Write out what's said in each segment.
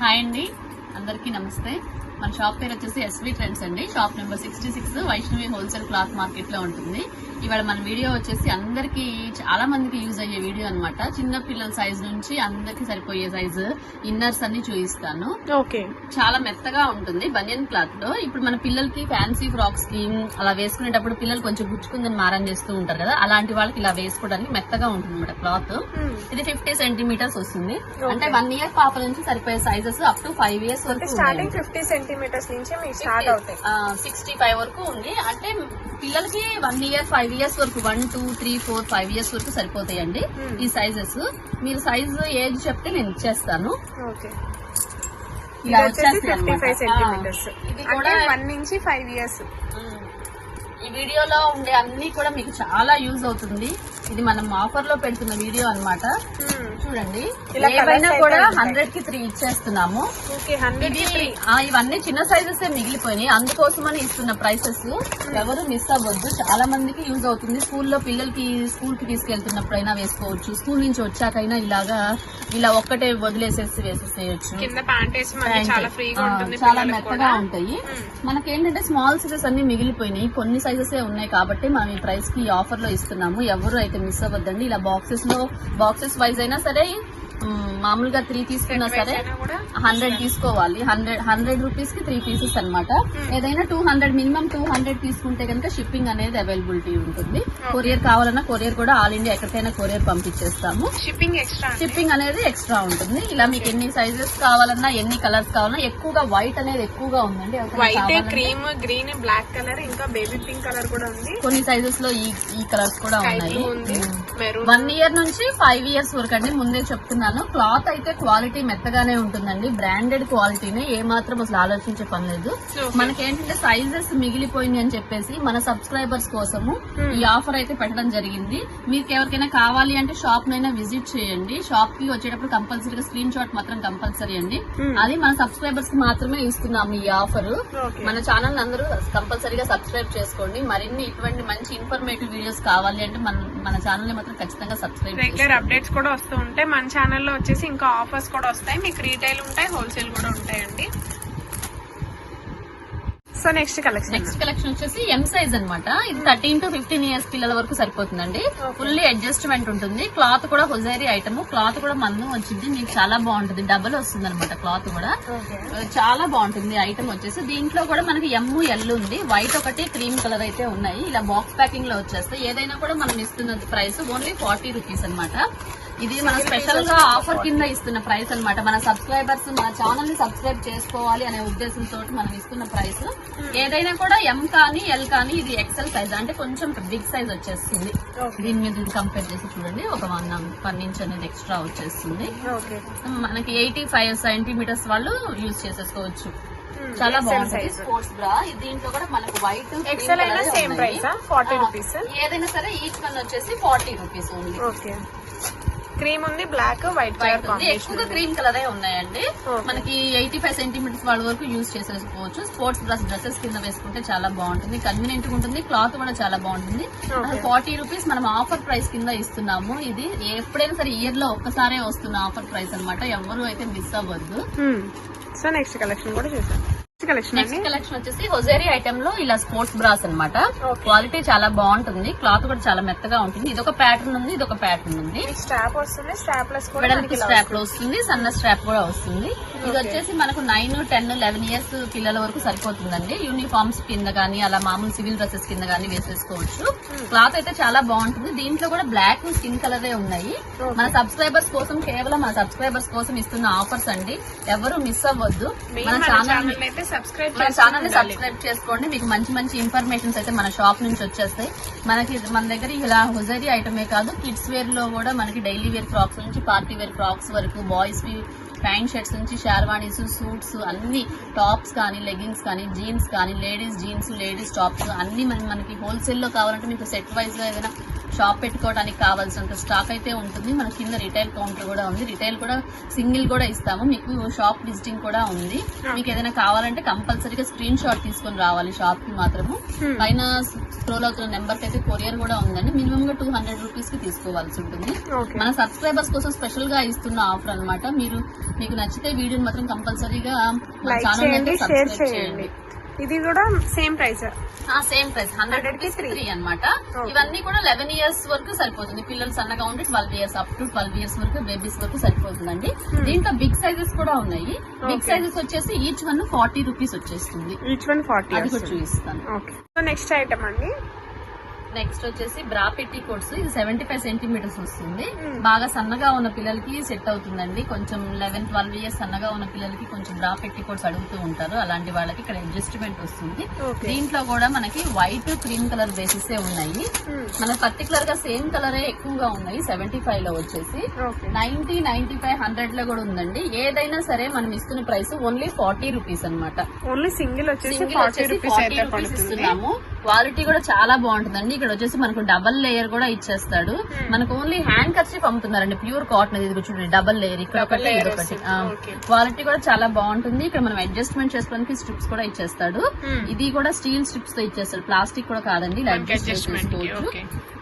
Hi అండి, అందరికీ నమస్తే. మన షాప్ పేరు వచ్చేసి ఎస్వి ట్రెండ్స్ అండి. Shop number 66 Vaishnavi wholesale cloth market లో ఉంటుంది. ఇవాళ మన వీడియో వచ్చేసి అందరికి చాలా మందికి యూజ్ అయ్యే వీడియో అన్నమాట. చిన్న పిల్లల సైజ్ నుంచి అందరికి సరిపోయే సైజు ఇన్నర్స్ అన్ని చూపిస్తాను. ఓకే, చాలా మెత్తగా ఉంటుంది బనియన్ క్లాత్ లో. ఇప్పుడు మన పిల్లలకి ఫ్యాన్సీ ఫ్రాక్స్ కి అలా వేసుకునేటప్పుడు పిల్లలు కొంచెం గుచ్చుకుందని మారం చేస్తూ ఉంటారు కదా, అలాంటి వాళ్ళకి ఇలా వేసుకోవడానికి మెత్తగా ఉంటుంది అన్నమాట క్లాత్. ఇది 50 సెంటీమీటర్స్ వస్తుంది. అంటే 1 year పాప నుంచి సరిపోయే సైజెస్ అప్ టు 5 years వరకు స్టార్టింగ్ 50 సెంటీమీటర్స్ నుంచి మీకు స్టార్ట్ అవుతాయి. 65 వరకు ఉంది. అంటే పిల్లలకి 1 year 5 years వరకు 1 2 3 4 5 years వరకు సరిపోతాయండి ఈ సైజెస్. మీరు సైజ్ ఏజ్ చెప్తే నేను ఇచ్చేస్తాను. ఓకే, ఇలా ఇది వచ్చేస్తాయి 55 సెంటీమీటర్స్. ఇది కూడా 1 నుంచి 5 years. ఈ వీడియోలో ఉండే అన్ని కూడా మీకు చాలా యూజ్ అవుతుంది. ఇది మనం ఆఫర్ లో పెడుతున్న వీడియో అన్నమాట. చూడండి, ఏవైనా కూడా 100 కి 3 ఇచ్చేస్తున్నాము. ఇవన్నీ చిన్న సైజెస్ మిగిలిపోయినాయి, అందుకోసమని ఇస్తున్న ప్రైసెస్. ఎవరు మిస్ అవ్వద్దు, చాలా మందికి యూజ్ అవుతుంది. స్కూల్లో పిల్లలకి స్కూల్ కి తీసుకెళ్తున్నప్పుడైనా వేసుకోవచ్చు, స్కూల్ నుంచి వచ్చాకైనా ఇలా ఒక్కటే వదిలేసేసి వేసేసేయచ్చు. చాలా మెత్తగా ఉంటాయి. మనకేంటంటే స్మాల్ సైజెస్ అన్ని మిగిలిపోయినాయి, కొన్ని సైజెస్ ఉన్నాయి కాబట్టి మనం ఈ ప్రైస్ కి ఆఫర్ లో ఇస్తున్నాము. ఎవరు అయితే మిస్ అవ్వద్దండి. ఇలా బాక్సెస్ వైజ్ అయినా సరే, మామూలుగా 3 తీసుకున్నా సరే 100 తీసుకోవాలి. 100 రూపీస్ కి 3 పీసెస్ అనమాట. ఏదైనా 200 మినిమం 200 తీసుకుంటే కనుక షిప్పింగ్ అనేది అవైలబిలిటీ ఉంటుంది. కొరియర్ కావాలన్నా కొరియర్ కూడా ఆల్ ఇండియా ఎక్కడికైనా కొరియర్ పంపించేస్తాము. షిప్పింగ్ అనేది ఎక్స్ట్రా ఉంటుంది. ఇలా మీకు ఎన్ని సైజెస్ కావాలన్నా, ఎన్ని కలర్స్ కావాలన్నా, ఎక్కువగా వైట్ అనేది ఎక్కువగా ఉందండి. White, cream, green, black colour, ఇంకా బేబీ పింక్ కలర్ కూడా ఉంది. కొన్ని సైజెస్ లో ఈ కలర్స్ కూడా ఉన్నాయి. 1 year నుంచి 5 years వరకు అండి. ముందే చెప్తున్నాను, క్లాత్ అయితే క్వాలిటీ మెత్తగానే ఉంటుందండి. బ్రాండెడ్ క్వాలిటీనే, ఏ మాత్రం అసలు ఆలోచించే పని లేదు. మనకేంటంటే సైజెస్ మిగిలిపోయింది అని చెప్పేసి మన సబ్స్క్రైబర్స్ కోసము ఈ ఆఫర్ అయితే పెట్టడం జరిగింది. మీకు ఎవరికైనా కావాలి అంటే షాప్ నైనా విజిట్ చేయండి. షాప్ కి వచ్చేటప్పుడు కంపల్సరీగా స్క్రీన్ షాట్ మాత్రం కంపల్సరీ అండి. అది మన సబ్స్క్రైబర్స్ కి మాత్రమే ఇస్తున్నాము ఈ ఆఫర్. మన ఛానల్ అందరూ కంపల్సరీగా సబ్స్క్రైబ్ చేసుకోండి. మరిన్ని ఇటువంటి మంచి ఇన్ఫర్మేటివ్ వీడియోస్ కావాలి అంటే మన ఛానల్ ని మాత్రం ఖచ్చితంగా సబ్స్క్రైబ్ చేయండి. రెగ్యులర్ అప్డేట్స్ కూడా వస్తూ ఉంటాయి మన ఛానల్లో. వచ్చేసి ఇంకా ఆఫర్స్ కూడా వస్తాయి. మీకు రీటైల్ ఉంటాయి, హోల్సేల్ కూడా ఉంటాయండి. సో నెక్స్ట్ కలెక్షన్ వచ్చేసి ఎం సైజ్ అనమాట. ఇది 13 to 15 years పిల్లల వరకు సరిపోతుందండి. ఫుల్లీ అడ్జస్ట్మెంట్ ఉంటుంది. క్లాత్ కూడా హొజైరీ ఐటమ్, క్లాత్ కూడా మందం వచ్చింది. మీకు చాలా బాగుంటుంది, డబుల్ వస్తుంది అనమాట. క్లాత్ కూడా చాలా బాగుంటుంది. ఐటమ్ వచ్చేసి దీంట్లో కూడా మనకి ఎమ్ ఎల్ ఉంది. వైట్ ఒకటి, క్రీమ్ కలర్ అయితే ఉన్నాయి. ఇలా బాక్స్ ప్యాకింగ్ లో వచ్చేస్తాయి. ఏదైనా కూడా మనం ఇస్తున్న ప్రైస్ ఓన్లీ 40 రూపీస్ అనమాట. ఇది మన స్పెషల్ గా ఆఫర్ కింద ఇస్తున్న ప్రైస్ అన్నమాట. మన సబ్స్క్రైబర్స్ మన ఛానల్ ని సబ్స్క్రైబ్ చేసుకోవాలి అనే ఉద్దేశంతో మనం ఇస్తున్న ప్రైస్. ఏదైనా కూడా ఎం కానీ ఎల్ కానీ ఇది ఎక్సెల్ సైజ్, అంటే కొంచెం బిగ్ సైజ్ వచ్చేస్తుంది. దీని మీద కంపేర్ చేసి చూడండి, ఒక 1 inch అనేది ఎక్స్ట్రా వచ్చేస్తుంది. మనకి 85 సెంటీమీటర్స్ వాళ్ళు యూజ్ చేసేసుకోవచ్చు. చాలా బాగుంటుంది. స్పోర్ట్స్ బ్రా దీంట్లో కూడా మనకు వైట్, ఏదైనా సరే ఈచ్ వన్ వచ్చేసి 40 రూపీస్ ఉంది. క్రీమ్ ఉంది, బ్లాక్, వైట్ ఉంది. ఎక్కువగా క్రీమ్ కలరే ఉన్నాయండి. మనకి 85 సెంటీమీటర్స్ వాళ్ళ వరకు యూజ్ చేసేసుకోవచ్చు. స్పోర్ట్స్ డ్రెస్సెస్ కింద వేసుకుంటే చాలా బాగుంటుంది, కన్వీనియంట్ గా ఉంటుంది. క్లాత్ కూడా చాలా బాగుంటుంది. 40 రూపీస్ మనం ఆఫర్ ప్రైస్ కింద ఇస్తున్నాము. ఇది ఎప్పుడైనా సరే ఇయర్ లో ఒక్కసారే వస్తున్న ఆఫర్ ప్రైస్ అనమాట. ఎవరు అయితే మిస్ అవ్వద్దు. సో నెక్స్ట్ కలెక్షన్ కూడా చూసాం. నెక్స్ట్ కలెక్షన్ వచ్చేసి హొజైరీ ఐటమ్ లో ఇలా స్పోర్ట్స్ బ్రాస్ అనమాట. క్వాలిటీ చాలా బాగుంటుంది, క్లాత్ కూడా చాలా మెత్తగా ఉంటుంది. ఇది ఒక ప్యాటర్న్ ఉంది, ఇది ఒక ప్యాటర్న్ ఉంది. స్ట్రాప్ వస్తుంది, స్ట్రాప్ లో వస్తుంది, సన్న స్ట్రాప్ కూడా వస్తుంది. ఇది వచ్చేసి మనకు 9, 10, 11 years పిల్లల వరకు సరిపోతుందండి. యూనిఫామ్స్ కింద గానీ, అలా మామూలు సివిల్ డ్రెస్సెస్ కింద గానీ వేసేసుకోవచ్చు. క్లాత్ అయితే చాలా బాగుంటుంది. దీంట్లో కూడా బ్లాక్, స్కిన్ కలరే ఉన్నాయి. మన సబ్స్క్రైబర్స్ కోసం, కేవలం మన సబ్స్క్రైబర్స్ కోసం ఇస్తున్న ఆఫర్స్ అండి. ఎవరు మిస్ అవ్వద్దు. మన ఛానల్ ని సబ్స్క్రైబ్ చేసుకోండి. మీకు మంచి మంచి ఇన్ఫర్మేషన్స్ అయితే మన షాప్ నుంచి వచ్చేస్తాయి. మన దగ్గర ఇలా హొజైరీ ఐటమే కాదు, కిడ్స్ వేర్ లో కూడా మనకి డైలీ వేర్ ఫ్రాక్స్ నుంచి పార్టీ వేర్ ఫ్రాక్స్ వరకు, బాయ్స్ ప్యాంట్ షర్ట్స్ నుంచి షార్వాణీస్, సూట్స్, అన్ని టాప్స్ కానీ, లెగ్గింగ్స్ కానీ, జీన్స్ కానీ, లేడీస్ జీన్స్, లేడీస్ టాప్స్ అన్ని మనకి హోల్సేల్ లో కావాలంటే మీకు సెట్ వైజ్ గా ఏదైనా షాప్ పెట్టుకోవడానికి కావాల్సినంత స్టాక్ అయితే ఉంటుంది. మన కింద రిటైల్ కౌంటర్ కూడా ఉంది. రిటైల్ కూడా సింగిల్ కూడా ఇస్తాము. మీకు షాప్ విజిటింగ్ కూడా ఉంది. మీకు ఏదైనా కావాలంటే కంపల్సరీగా స్క్రీన్ షాట్ తీసుకొని రావాలి షాప్ కి మాత్రము. పైన స్క్రోల్ అవుతున్న నెంబర్ కి అయితే కొరియర్ కూడా ఉందండి. మినిమం గా 200 రూపీస్ కి తీసుకోవాల్సి ఉంటుంది. మన సబ్స్క్రైబర్స్ కోసం స్పెషల్ గా ఇస్తున్న ఆఫర్ అన్నమాట. మీకు నచ్చితే వీడియోని మాత్రం కంపల్సరీగా ఛానల్ అయితే సబ్స్క్రైబ్ చేయండి. ఇది కూడా సేమ్ ప్రైస్, సేమ్ ప్రైస్ 100 కి 3 అన్నమాట. ఇవన్నీ కూడా 11 ఇయర్స్ వరకు సరిపోతుంది. పిల్లలు సన్నగా ఉంటే 12 ఇయర్స్ అప్ టు 12 ఇయర్స్ వరకు బేబీస్ వరకు సరిపోతుందండి. దీంట్లో బిగ్ సైజెస్ కూడా ఉన్నాయి. బిగ్ సైజెస్ వచ్చేసి ఈచ్ వన్ 40 రూపీస్ వచ్చేస్తుంది. Each one 40. అది కూడా చూపిస్తాను. నెక్స్ట్ ఐటమ్ అండి, నెక్స్ట్ వచ్చేసి బ్రా పెట్టి కోట్స్. ఇది 75 సెంటీమీటర్స్ వస్తుంది. బాగా సన్నగా ఉన్న పిల్లలకి సెట్ అవుతుందండి. కొంచెం 11-12 ఇయర్స్ సన్నగా ఉన్న పిల్లలకి కొంచెం బ్రా పెట్టి కోట్స్ అడుగుతూ ఉంటారు. అలాంటి వాళ్ళకి ఇక్కడ అడ్జస్ట్మెంట్ వస్తుంది. దీంట్లో కూడా మనకి వైట్ క్రీమ్ కలర్ బేసిస్ ఉన్నాయి. మనకి పర్టికులర్ గా సేమ్ కలరే ఎక్కువగా ఉన్నాయి. 75 లో వచ్చేసి 90, 95, 100 లో కూడా ఉందండి. ఏదైనా సరే మనం ఇస్తున్న ప్రైస్ ఓన్లీ 40 రూపీస్ అనమాట. ఓన్లీ సింగిల్ వచ్చేసి 40 రూపీస్ ఇస్తున్నాము. క్వాలిటీ కూడా చాలా బాగుంటుందండి. ఇక్కడ వచ్చేసి మనకు డబల్ లేయర్ కూడా ఇచ్చేస్తాడు. మనకు ఓన్లీ హ్యాండ్ కర్చీఫ్ అమ్ముతున్నారండి, ప్యూర్ కాటన్. ఇది చూడండి, డబల్ లేయర్, ఇక్కడ ఒకటి ఇది ఒకటి. క్వాలిటీ కూడా చాలా బాగుంటుంది. ఇక్కడ మనం అడ్జస్ట్మెంట్ చేసుకోవడానికి స్ట్రిప్స్ కూడా ఇచ్చేస్తాడు. ఇది కూడా స్టీల్ స్ట్రిప్స్ తో ఇచ్చేస్తాడు, ప్లాస్టిక్ కూడా కాదండి. ఇలా అడ్జస్ట్ చేసుకోవచ్చు.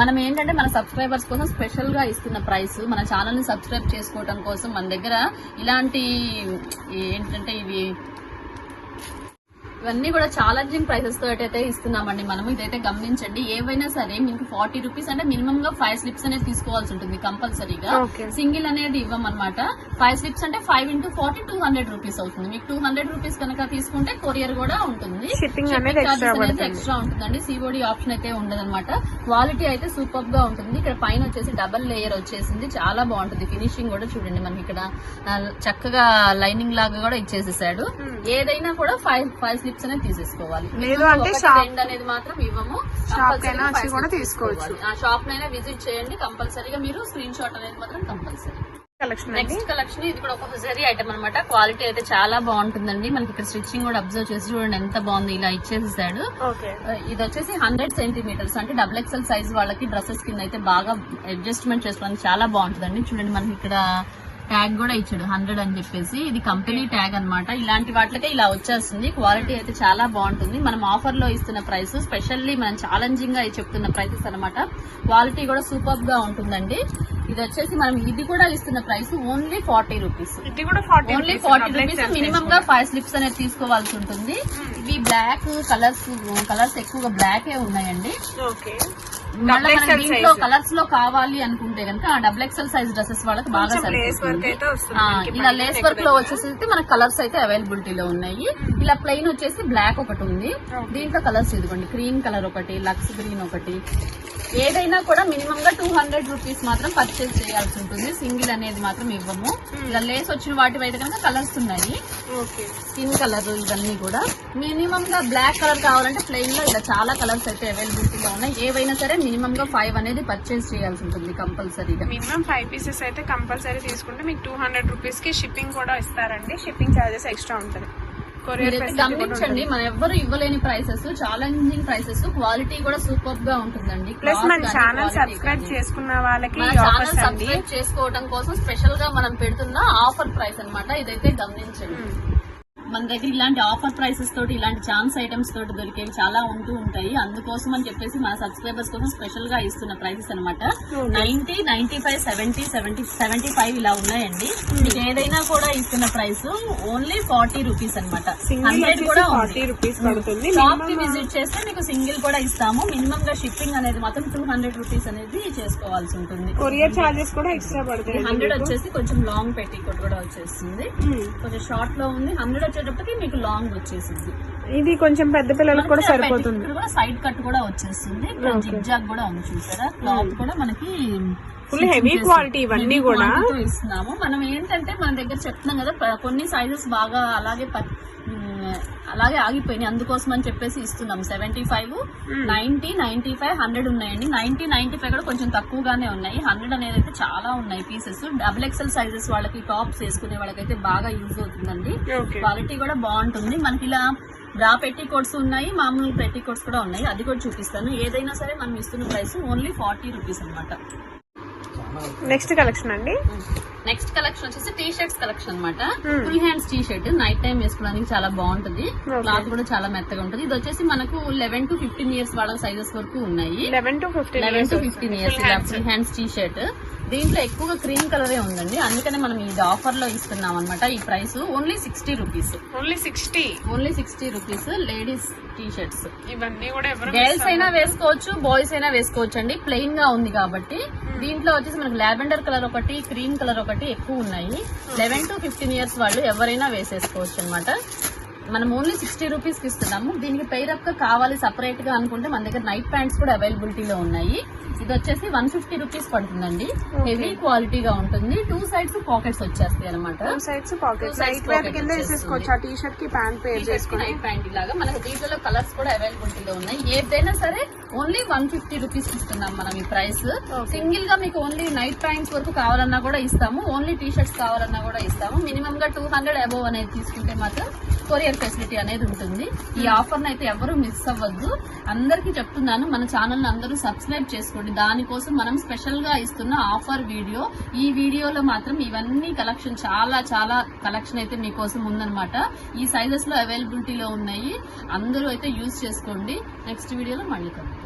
మనం ఏంటంటే మన సబ్స్క్రైబర్స్ కోసం స్పెషల్ గా ఇస్తున్న ప్రైస్, మన ఛానల్ ని సబ్స్క్రైబ్ చేసుకోవడం కోసం మన దగ్గర ఇలాంటి ఏంటంటే ఇవన్నీ కూడా ఛాలెంజింగ్ ప్రైసెస్ తో అయితే ఇస్తున్నామండి మనము. ఇదైతే గమనించండి. ఏవైనా సరే మీకు 40 రూపీస్ అంటే మినిమం గా 5 స్లిప్స్ అనేది తీసుకోవాల్సి ఉంటుంది కంపల్సరీగా. సింగిల్ అనేది ఇవ్వమన్నమాట. 5 స్లిప్స్ అంటే 5 × 40 200 రూపీస్ అవుతుంది. మీకు 200 రూపీస్ కనుక తీసుకుంటే కొరియర్ కూడా ఉంటుంది. షిప్పింగ్ అనేది ఎక్స్ట్రా ఉంటుందండి. సిఓడి ఆప్షన్ అయితే ఉండదన్నమాట. క్వాలిటీ అయితే సూపర్ గా ఉంటుంది. ఇక్కడ పైన వచ్చేసి డబల్ లేయర్ వచ్చేసింది, చాలా బాగుంటుంది. ఫినిషింగ్ కూడా చూడండి, మనకి ఇక్కడ చక్కగా లైనింగ్ లాగా కూడా ఇచ్చేసేసాడు. ఏదైనా కూడా 5 స్లిప్స్ అనేది తీసేసుకోవాలి. లేదు అంటే అనేది మాత్రం ఇవ్వము. తీసుకోవచ్చు. ఆ షాప్ నైనా విజిట్ చేయండి. కంపల్సరీగా మీరు స్క్రీన్ షాట్ అనేది మాత్రం కంపల్సరీ. నెక్స్ట్ కలెక్షన్ ఇది కూడా ఒక హుజరీ ఐటమ్ అనమాట. క్వాలిటీ అయితే చాలా బాగుంటుందండి. మనకి ఇక్కడ స్టిచ్చింగ్ కూడా అబ్జర్వ్ చేసి చూడండి ఎంత బాగుంది. ఇలా ఇచ్చేసాడు. ఇది వచ్చేసి 100 సెంటీమీటర్స్ అంటే XXL సైజ్ వాళ్ళకి డ్రెస్సెస్ కింద అయితే బాగా అడ్జస్ట్మెంట్ చేసుకోవడానికి చాలా బాగుంటుందండి. చూడండి, మనకి ఇక్కడ ట్యాగ్ కూడా ఇచ్చాడు 100 అని చెప్పేసి. ఇది కంపెనీ ట్యాగ్ అన్నమాట. ఇలాంటి వాటికే ఇలా వచ్చేస్తుంది. క్వాలిటీ అయితే చాలా బాగుంటుంది. మనం ఆఫర్ లో ఇస్తున్న ప్రైస్, స్పెషల్లీ మనం ఛాలెంజింగ్ గా చెప్తున్న ప్రైసెస్ అనమాట. క్వాలిటీ కూడా సూపర్ గా ఉంటుందండి. ఇది వచ్చేసి మనం ఇది కూడా ఇస్తున్న price only 40 rupees. Only 40 rupees. Minimum గా 5 స్లిప్స్ అనేది తీసుకోవాల్సి ఉంటుంది. ఇవి బ్లాక్ కలర్స్ ఎక్కువగా బ్లాకే ఉన్నాయండి. దీంట్లో కలర్స్ లో కావాలి అనుకుంటే కనుక XXL సైజ్ డ్రెస్సెస్ వాళ్ళకి బాగా సరిపోతుంది. ఇలా లేస్ వర్క్ లో వచ్చేసి మనకి కలర్స్ అయితే అవైలబిలిటీలో ఉన్నాయి. ఇలా ప్లెయిన్ వచ్చేసి బ్లాక్ ఒకటి ఉంది. దీంట్లో కలర్స్ ఇదిగోండి, క్రీమ్ కలర్ ఒకటి, లక్స్ గ్రీన్ ఒకటి. ఏదైనా కూడా మినిమం గా 200 రూపీస్ మాత్రం పర్చేజ్ చేయాల్సి ఉంటుంది. సింగిల్ అనేది మాత్రం ఇవ్వము. ఇలా లేస్ వచ్చిన వాటి అయితే కనుక కలర్స్ ఉన్నాయి. స్కిన్ కలర్ ఇవన్నీ కూడా. మినిమం గా బ్లాక్ కలర్ కావాలంటే ప్లెయిన్ లో ఇలా చాలా కలర్స్ అయితే అవైలబిలిటీలో ఉన్నాయి. ఏవైనా సరే మినిమం గా 5 అనేది పర్చేజ్ చేయాల్సి ఉంటుంది కంపల్సరీగా. మినిమం 5 పీసెస్ అయితే కంపల్సరీ తీసుకుంటే మీకు 200 రూపీస్ కి షిప్పింగ్ కూడా ఇస్తారండి. షిప్పింగ్ చార్జెస్ ఎక్స్ట్రా ఉంటుంది. గమనించండి, మనం ఎవ్వరు ఇవ్వలేని ప్రైసెస్, ఛాలెంజింగ్ ప్రైసెస్. క్వాలిటీ కూడా సూపర్ గా ఉంటుందండి. ప్లస్ మన ఛానల్ సబ్స్క్రైబ్ చేసుకున్న వాళ్ళకి సబ్స్క్రైబ్ చేసుకోవడం కోసం స్పెషల్ గా మనం పెడుతున్న ఆఫర్ ప్రైస్ అన్నమాట. ఇదైతే గమనించండి. మన దగ్గర ఇలాంటి ఆఫర్ ప్రైసెస్ తోటి, ఇలాంటి ఛాన్స్ ఐటమ్స్ తోటి దొరికేవి చాలా ఉంటూ ఉంటాయి. అందుకోసం అని చెప్పేసి మన సబ్స్క్రైబర్స్ కోసం స్పెషల్ గా ఇస్తున్న ప్రైసెస్ అనమాట. 90, 95, 70, 75 ఇలా ఉన్నాయండి. మీకు ఏదైనా కూడా ఇస్తున్న ప్రైస్ ఓన్లీ 40 రూపీస్ అనమాట. 100 కూడా 40 రూపీస్ పడుతుంది. షాప్ కి విజిట్ చేస్తే మీకు సింగిల్ కూడా ఇస్తాము. మినిమం గా షిప్పింగ్ అనేది మాత్రం 200 రూపీస్ అనేది చేసుకోవాల్సి ఉంటుంది. కొరియర్ చార్జెస్ కూడా ఎక్స్ట్రా పడుతుంది. 100 వచ్చేసి కొంచెం లాంగ్ పెట్టికోట్ కూడా వచ్చేస్తుంది. కొంచెం షార్ట్ లో ఉంది. 100 వచ్చేటప్పటికి మీకు లాంగ్ వచ్చేసింది. ఇది కొంచెం పెద్ద పిల్లలకు కూడా సరిపోతుంది. సైడ్ కట్ కూడా వచ్చేస్తుంది. జిగ్జాగ్ కూడా ఉంది, చూసారా. క్లాత్ కూడా మనకి ఫుల్ హెవీ క్వాలిటీ. ఇవన్నీ కూడా ఇస్తున్నాము. మనం ఏంటంటే మన దగ్గర చెప్తున్నాం కదా, కొన్ని సైజెస్ బాగా అలాగే అలాగే ఆగిపోయినాయి, అందుకోసం అని చెప్పేసి ఇస్తున్నాం. 75, 90, 95, 100 ఉన్నాయండి. 90, 95 కూడా కొంచెం తక్కువగానే ఉన్నాయి. 100 అనేది అయితే చాలా ఉన్నాయి పీసెస్. XXL సైజెస్ వాళ్ళకి, టాప్స్ వేసుకునే వాళ్ళకైతే బాగా యూజ్ అవుతుందండి. ఓకే. క్వాలిటీ కూడా బాగుంటుంది. మనకి ఇలా బ్రా పెట్టి కోట్స్ ఉన్నాయి, మామూలు పెట్టి కోట్స్ కూడా ఉన్నాయి. అది కూడా చూపిస్తాను. ఏదైనా సరే మనం ఇస్తున్న ప్రైస్ ఓన్లీ 40 రూపీస్ అనమాట. నెక్స్ట్ కలెక్షన్ అండి. నెక్స్ట్ కలెక్షన్ వచ్చేసి టీ షర్ట్స్ కలెక్షన్ అనమాట. Full hands T shirt night time వేసుకోవడానికి చాలా బాగుంటుంది. క్లాత్ కూడా చాలా మెత్తగా ఉంటుంది. ఇది వచ్చేసి మనకు 11 to 15 ఇయర్స్ వాళ్ళ సైజెస్ వరకు ఉన్నాయి. 11 to 15 ఇయర్స్ ఇలా ఫుల్ హ్యాండ్స్ టీ షర్ట్. దీంట్లో ఎక్కువగా క్రీమ్ కలరే ఉందండి, అందుకనే మనం ఇది ఆఫర్ లో ఇస్తున్నాం అనమాట. ఈ price only 60 rupees. Only 60 rupees. Ladies T shirts ఇవన్నీ కూడా ఎవరు గర్ల్స్ అయినా వేసుకోవచ్చు, బాయ్స్ అయినా వేసుకోవచ్చు అండి. ప్లెయిన్ గా ఉంది కాబట్టి. దీంట్లో వచ్చేసి మనకు లావెండర్ కలర్ ఒకటి, క్రీమ్ కలర్ ఒకటి ఎక్కువ ఉన్నాయి. 11 to 15 ఇయర్స్ వాళ్ళు ఎవరైనా వేసేసుకోవచ్చు అనమాట. మనం ఓన్లీ 60 రూపీస్ కి ఇస్తున్నాము. దీనికి పెయిరప్ గా కావాలి సపరేట్ గా అనుకుంటే మన దగ్గర నైట్ ప్యాంట్స్ కూడా అవైలబిలిటీలో ఉన్నాయి. ఇది వచ్చేసి 150 రూపీస్ పడుతుందండి. హెవీ క్వాలిటీగా ఉంటుంది. 2 సైడ్స్ పాకెట్స్ వచ్చేస్తాయి అనమాట. 2 సైడ్స్ పాకెట్స్ లైట్ వెయిట్ కింద వేసేసుకోవచ్చు. ఆ టీ షర్ట్ కి ప్యాంట్ పేర్ చేసుకుని నైట్ ప్యాంట్ లాగా మనకు దీంట్లో కలర్స్ కూడా అవైలబిలిటీలో ఉన్నాయి. ఏదైనా సరే ఓన్లీ 150 రూపీస్ ఇస్తున్నాం మనం ఈ ప్రైస్. సింగిల్ గా మీకు ఓన్లీ నైట్ ప్యాంట్స్ వరకు కావాలన్నా కూడా ఇస్తాము, ఓన్లీ టీ షర్ట్స్ కావాలన్నా కూడా ఇస్తాము. మినిమం గా 200 అబోవ్ అనేది తీసుకుంటే మాత్రం కొరియర్ ఫెసిలిటీ అనేది ఉంటుంది. ఈ ఆఫర్ అయితే ఎవరు మిస్ అవ్వద్దు. అందరికీ చెప్తున్నాను, మన ఛానల్ అందరూ సబ్స్క్రైబ్ చేసుకోండి. దానికోసం మనం స్పెషల్ గా ఇస్తున్న ఆఫర్ వీడియో. ఈ వీడియోలో మాత్రం ఇవన్నీ కలెక్షన్, చాలా చాలా కలెక్షన్ అయితే మీకోసం ఉందన్నమాట. ఈ సైజెస్ లో అవైలబిలిటీలో ఉన్నాయి. అందరూ అయితే యూజ్ చేసుకోండి. నెక్స్ట్ వీడియోలో మళ్ళీ కలుద్దాం.